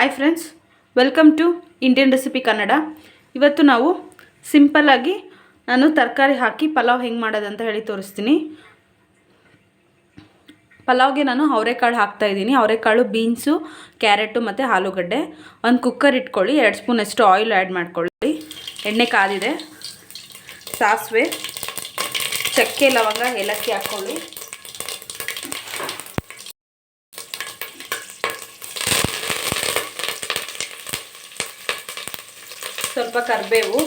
Hi friends, welcome to Indian recipe Kannada. ಇವತ್ತು ನಾವು ಸಿಂಪಲ್ಲಾಗಿ ನಾನು ತರಕಾರಿ ಹಾಕಿ ಪಲಾವ್ ಹೆಂಗೆ ಮಾಡೋದಂತ ಹೇಳಿ ತೋರಿಸ್ತೀನಿ. ಪಲಾವ್ಗೆ ನಾನು ಅವರೆಕಾಳು ಹಾಕ್ತಾಯಿದ್ದೀನಿ. ಅವರೆಕಾಳು, ಬೀನ್ಸು, ಕ್ಯಾರೆಟು ಮತ್ತು ಆಲೂಗಡ್ಡೆ. ಒಂದು ಕುಕ್ಕರ್ ಇಟ್ಕೊಳ್ಳಿ. 2 ಸ್ಪೂನಷ್ಟು ಆಯಿಲ್ ಆ್ಯಡ್ ಮಾಡ್ಕೊಳ್ಳಿ. ಎಣ್ಣೆ ಕಾದಿದೆ. ಸಾಸಿವೆ, ಚಕ್ಕೆ, ಲವಂಗ, ಏಲಕ್ಕಿ ಹಾಕ್ಕೊಳ್ಳಿ. ಸ್ವಲ್ಪ ಕರಿಬೇವು,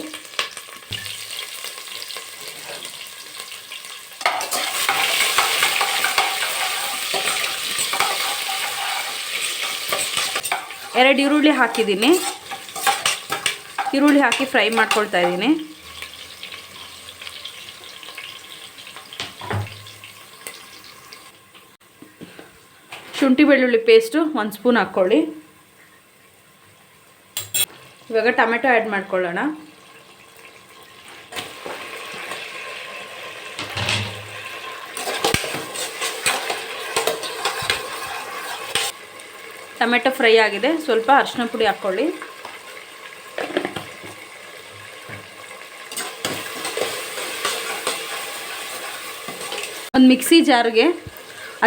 ಎರಡು ಈರುಳ್ಳಿ ಹಾಕಿದ್ದೀನಿ. ಈರುಳ್ಳಿ ಹಾಕಿ ಫ್ರೈ ಮಾಡ್ಕೊಳ್ತಾ ಇದ್ದೀನಿ. ಶುಂಠಿ ಬೆಳ್ಳುಳ್ಳಿ ಪೇಸ್ಟು 1 ಸ್ಪೂನ್ ಹಾಕ್ಕೊಳ್ಳಿ. ಇವಾಗ ಟೊಮೆಟೊ ಆ್ಯಡ್ ಮಾಡ್ಕೊಳ್ಳೋಣ. ಟೊಮೆಟೊ ಫ್ರೈ ಆಗಿದೆ. ಸ್ವಲ್ಪ ಅರಿಶಿನ ಪುಡಿ ಹಾಕ್ಕೊಳ್ಳಿ. ಒಂದು ಮಿಕ್ಸಿ ಜಾರ್ಗೆ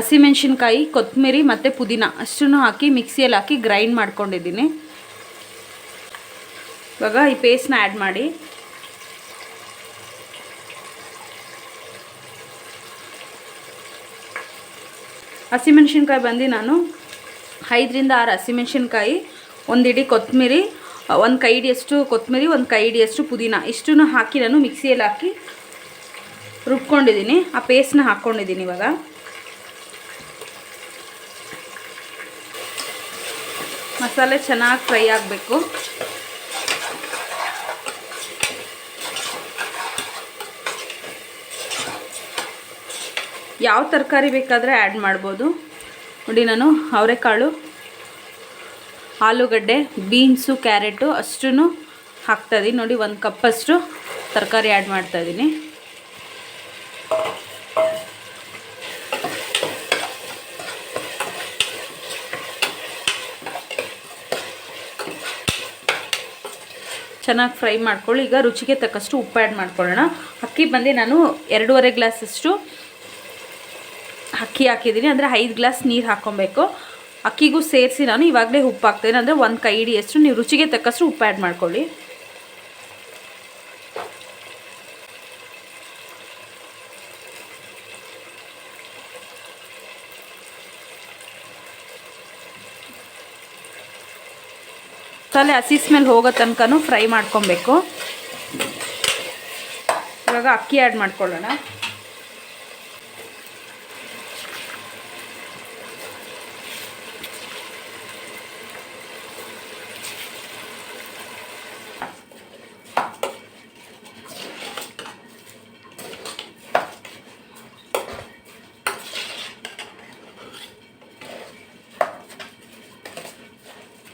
ಹಸಿಮೆಣಸಿನ್ಕಾಯಿ, ಕೊತ್ತಂಬರಿ ಮತ್ತು ಪುದೀನ ಅಷ್ಟನ್ನು ಹಾಕಿ ಮಿಕ್ಸಿಯಲ್ಲಿ ಹಾಕಿ ಗ್ರೈಂಡ್ ಮಾಡ್ಕೊಂಡಿದ್ದೀನಿ. ಇವಾಗ ಈ ಪೇಸ್ಟ್ನ ಆ್ಯಡ್ ಮಾಡಿ. ಹಸಿಮೆಣಸಿನ್ಕಾಯಿ ಬಂದು ನಾನು 5ರಿಂದ 6 ಹಸಿಮೆಣಸಿನ್ಕಾಯಿ, 1 ಹಿಡಿ ಕೊತ್ತಂಬರಿ, 1 ಕೈ ಹಿಡಿಯಷ್ಟು ಕೊತ್ತಂಬರಿ, 1 ಕೈ ಹಿಡಿಯಷ್ಟು ಪುದೀನ ಇಷ್ಟನ್ನು ಹಾಕಿ ನಾನು ಮಿಕ್ಸಿಯಲ್ಲಿ ಹಾಕಿ ರುಬ್ಕೊಂಡಿದ್ದೀನಿ. ಆ ಪೇಸ್ಟ್ನ ಹಾಕ್ಕೊಂಡಿದ್ದೀನಿ. ಇವಾಗ ಮಸಾಲೆ ಚೆನ್ನಾಗಿ ಫ್ರೈ ಆಗಬೇಕು. ಯಾವ ತರಕಾರಿ ಬೇಕಾದರೆ ಆ್ಯಡ್ ಮಾಡ್ಬೋದು. ನೋಡಿ, ನಾನು ಅವರೆಕಾಳು, ಆಲೂಗಡ್ಡೆ, ಬೀನ್ಸು, ಕ್ಯಾರೆಟು ಅಷ್ಟನ್ನು ಹಾಕ್ತಾಯಿದ್ದೀನಿ. ನೋಡಿ, 1 ಕಪ್ಪಷ್ಟು ತರಕಾರಿ ಆ್ಯಡ್ ಮಾಡ್ತಾಯಿದ್ದೀನಿ. ಚೆನ್ನಾಗಿ ಫ್ರೈ ಮಾಡ್ಕೊಳ್ಳಿ. ಈಗ ರುಚಿಗೆ ತಕ್ಕಷ್ಟು ಉಪ್ಪು ಆ್ಯಡ್ ಮಾಡ್ಕೊಳ್ಳೋಣ. ಅಕ್ಕಿ ಬಂದು ನಾನು 2.5 ಗ್ಲಾಸಷ್ಟು ಅಕ್ಕಿ ಹಾಕಿದ್ದೀನಿ. ಅಂದರೆ 5 ಗ್ಲಾಸ್ ನೀರು ಹಾಕ್ಕೊಬೇಕು. ಅಕ್ಕಿಗೂ ಸೇರಿಸಿ ನಾನು ಇವಾಗಲೇ ಉಪ್ಪು ಹಾಕ್ತಾಯಿದ್ದೀನಿ. ಅಂದರೆ 1 ಕೈ ಹಿಡಿಯಷ್ಟು ನೀವು ರುಚಿಗೆ ತಕ್ಕಷ್ಟು ಉಪ್ಪು ಆ್ಯಡ್ ಮಾಡ್ಕೊಳ್ಳಿ. ಮಸಾಲೆ ಹಸಿ ಸ್ಮೆಲ್ ಹೋಗೋ ತನಕನೂ ಫ್ರೈ ಮಾಡ್ಕೊಬೇಕು. ಇವಾಗ ಅಕ್ಕಿ ಆ್ಯಡ್ ಮಾಡ್ಕೊಳ್ಳೋಣ.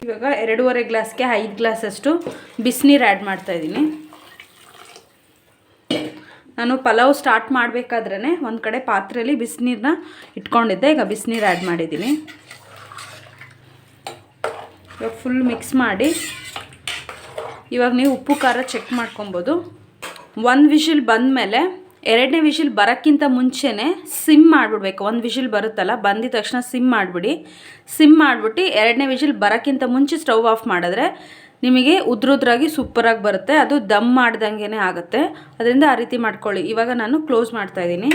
ಇವಾಗ 2.5 ಗ್ಲಾಸ್ಗೆ 5 ಗ್ಲಾಸಷ್ಟು ಬಿಸಿನೀರು ಆ್ಯಡ್ ಮಾಡ್ತಾಯಿದ್ದೀನಿ. ನಾನು ಪಲಾವ್ ಸ್ಟಾರ್ಟ್ ಮಾಡಬೇಕಾದ್ರೇ ಒಂದು ಕಡೆ ಪಾತ್ರೆಯಲ್ಲಿ ಬಿಸಿನೀರನ್ನ ಇಟ್ಕೊಂಡಿದ್ದೆ. ಈಗ ಬಿಸಿನೀರು ಆ್ಯಡ್ ಮಾಡಿದ್ದೀನಿ. ಇವಾಗ ಫುಲ್ ಮಿಕ್ಸ್ ಮಾಡಿ. ಇವಾಗ ನೀವು ಉಪ್ಪು ಖಾರ ಚೆಕ್ ಮಾಡ್ಕೊಬೋದು. 1 ವಿಷಿಲ್ ಬಂದಮೇಲೆ 2ನೇ ವಿಷಿಲ್ ಬರೋಕ್ಕಿಂತ ಮುಂಚೆನೇ ಸಿಮ್ ಮಾಡಿಬಿಡ್ಬೇಕು. 1 ವಿಷಿಲ್ ಬರುತ್ತಲ್ಲ, ಬಂದಿದ ತಕ್ಷಣ ಸಿಮ್ ಮಾಡಿಬಿಡಿ. ಸಿಮ್ ಮಾಡಿಬಿಟ್ಟು 2ನೇ ವಿಷಿಲ್ ಬರೋಕ್ಕಿಂತ ಮುಂಚೆ ಸ್ಟವ್ ಆಫ್ ಮಾಡಿದ್ರೆ ನಿಮಗೆ ಉದ್ರುದ್ರಾಗಿ ಸೂಪರಾಗಿ ಬರುತ್ತೆ. ಅದು ದಮ್ ಮಾಡ್ದಂಗೆ ಆಗುತ್ತೆ. ಅದರಿಂದ ಆ ರೀತಿ ಮಾಡ್ಕೊಳ್ಳಿ. ಇವಾಗ ನಾನು ಕ್ಲೋಸ್ ಮಾಡ್ತಾಯಿದ್ದೀನಿ.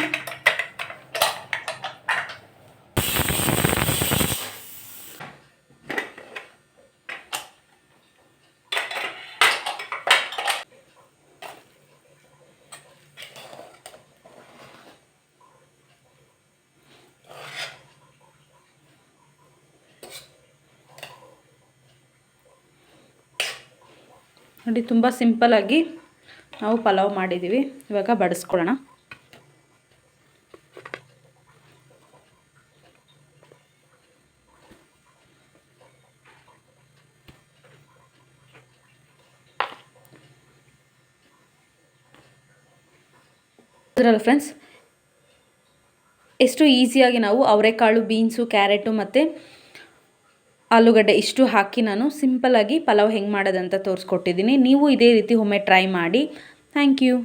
ನೋಡಿ, ತುಂಬ ಸಿಂಪಲ್ಲಾಗಿ ನಾವು ಪಲಾವ್ ಮಾಡಿದ್ದೀವಿ. ಇವಾಗ ಬಡಿಸ್ಕೊಳ್ಳೋಣ. ಅದರಲ್ಲ ಫ್ರೆಂಡ್ಸ್, ಎಷ್ಟು ಈಸಿಯಾಗಿ ನಾವು ಅವರೆಕಾಳು, ಬೀನ್ಸು, ಕ್ಯಾರೆಟು ಮತ್ತು ಆಲೂಗಡ್ಡೆ ಇಷ್ಟು ಹಾಕಿ ನಾನು ಸಿಂಪಲ್ಲಾಗಿ ಪಲಾವ್ ಹೆಂಗೆ ಮಾಡೋದಂತ ತೋರಿಸ್ಕೊಟ್ಟಿದ್ದೀನಿ. ನೀವು ಇದೇ ರೀತಿ ಒಮ್ಮೆ ಟ್ರೈ ಮಾಡಿ. Thank you.